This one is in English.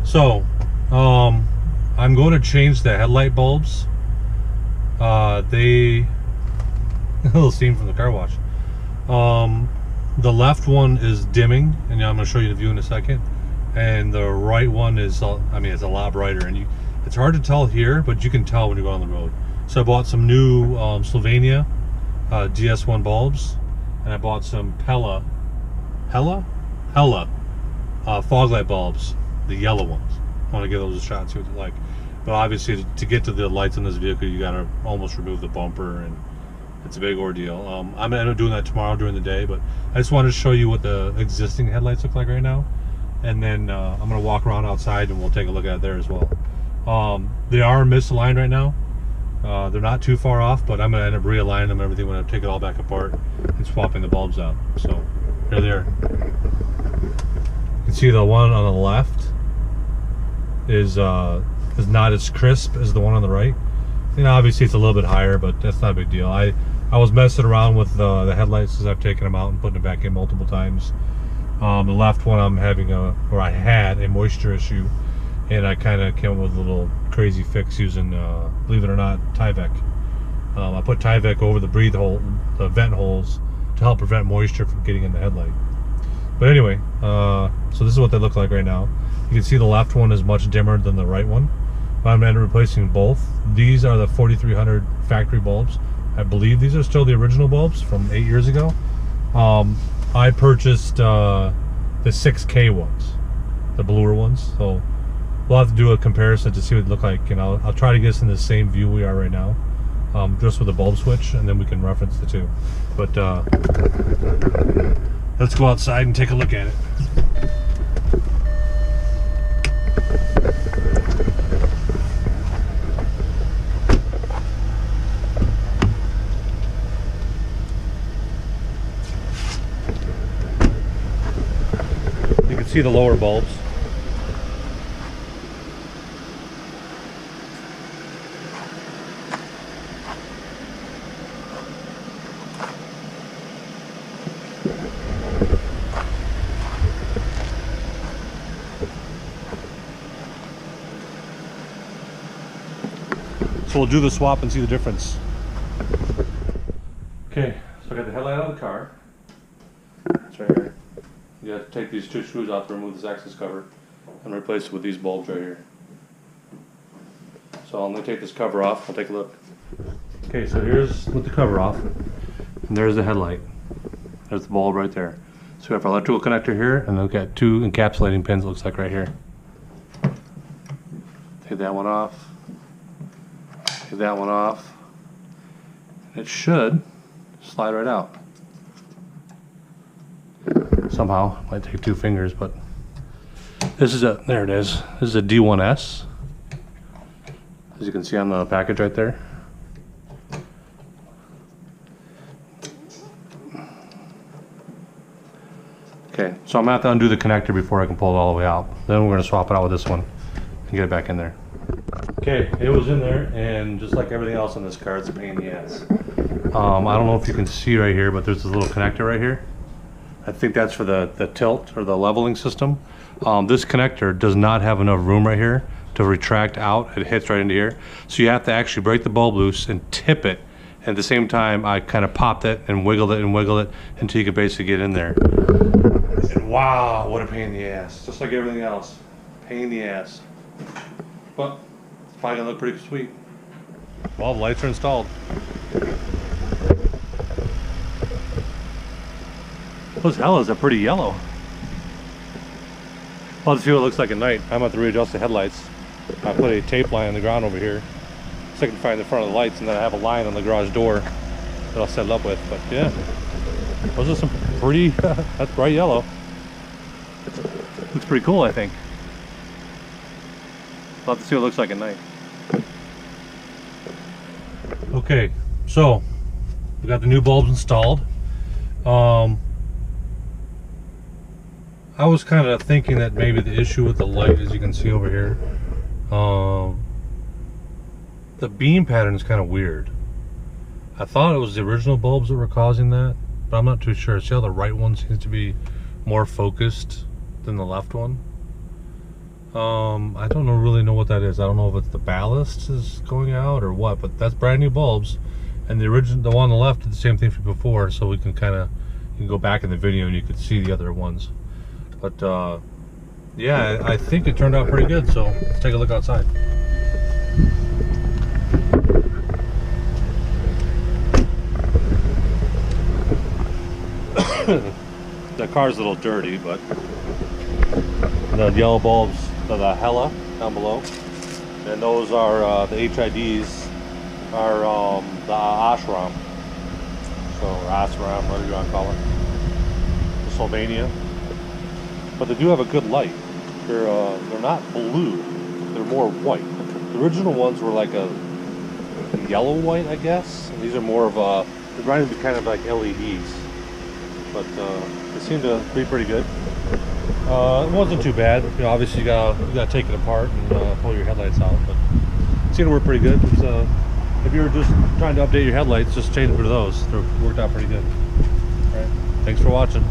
So, I'm going to change the headlight bulbs. A little scene from the car wash. The left one is dimming, and I'm going to show you the view in a second. And the right one is, I mean, it's a lot brighter, and it's hard to tell here, but you can tell when you go on the road. So I bought some new Slovenia DS1 bulbs, and I bought some Hella fog light bulbs, the yellow ones. I want to give those a shot, see what they're like. But obviously, to get to the lights in this vehicle, you got to almost remove the bumper, and it's a big ordeal. I'm going to end up doing that tomorrow during the day, but I just wanted to show you what the existing headlights look like right now. And then I'm going to walk around outside and we'll take a look at it there as well. They are misaligned right now. They're not too far off, but I'm going to end up realigning them and everything when I take it all back apart and swapping the bulbs out. So here they are. You can see the one on the left is not as crisp as the one on the right. You know, obviously it's a little bit higher, but that's not a big deal. I was messing around with the headlights as I've taken them out and putting it back in multiple times. The left one I had a moisture issue, and I kind of came up with a little crazy fix using, believe it or not, Tyvek. I put Tyvek over the vent holes to help prevent moisture from getting in the headlight. But anyway, so this is what they look like right now. You can see the left one is much dimmer than the right one. But I'm going to be replacing both. These are the 4300 factory bulbs. I believe these are still the original bulbs from 8 years ago. I purchased the 6K ones, the bluer ones. So we'll have to do a comparison to see what they look like. And I'll try to get us in the same view we are right now, just with the bulb switch, and then we can reference the two. But let's go outside and take a look at it. See the lower bulbs. So we'll do the swap and see the difference. Okay, so I got the headlight out of the car. It's right here. You have to take these two screws off to remove this access cover and replace it with these bulbs right here. So I'm going to take this cover off. I'll take a look. Okay, so here's with the cover off, and there's the headlight. There's the bulb right there. So we have our electrical connector here, and we've got two encapsulating pins, it looks like right here. Take that one off. Take that one off. It should slide right out. Somehow, might take 2 fingers, but this is there it is. This is a D1S, as you can see on the package right there. Okay, so I'm gonna have to undo the connector before I can pull it all the way out. Then we're gonna swap it out with this one and get it back in there. Okay, it was in there, and just like everything else on this car, it's a pain in the ass. I don't know if you can see right here, but there's this little connector right here. I think that's for the tilt or the leveling system. This connector does not have enough room right here to retract out. It hits right into here. So you have to actually break the bulb loose and tip it. At the same time, I kind of popped it and wiggled it until you can basically get in there. And wow, what a pain in the ass. Just like everything else. Pain in the ass. But it's probably gonna look pretty sweet. Well, the lights are installed. Those hellas are pretty yellow. I'll have to see what it looks like at night. I'm going to have to readjust the headlights. I put a tape line on the ground over here so I can find the front of the lights, and then I have a line on the garage door that I'll set it up with. But yeah, those are some pretty, that's bright yellow. Looks pretty cool, I think. I'll have to see what it looks like at night. Okay, so we got the new bulbs installed. I was kind of thinking that maybe the issue with the light, as you can see over here, the beam pattern is kind of weird. I thought it was the original bulbs that were causing that, but I'm not too sure. See how the right one seems to be more focused than the left one? I don't really know what that is. I don't know if it's the ballast is going out or what, but that's brand new bulbs. And the one on the left did the same thing from before, so we can kind of, you can go back in the video and you can see the other ones. But yeah, I think it turned out pretty good, so let's take a look outside. The car's a little dirty, but the yellow bulbs are the Hella down below, and those are the HIDs are the Ashram, so Ashram, whatever you want to call it, the Slovenia. But they do have a good light. They're not blue, they're more white. The original ones were like a yellow white, I guess, and these are more of a, they're trying to be kind of like LEDs, but they seem to be pretty good. It wasn't too bad. You know, obviously you gotta take it apart and pull your headlights out, but it seemed to work pretty good. It's, if you were just trying to update your headlights, just change them to those. They worked out pretty good. All right, thanks for watching.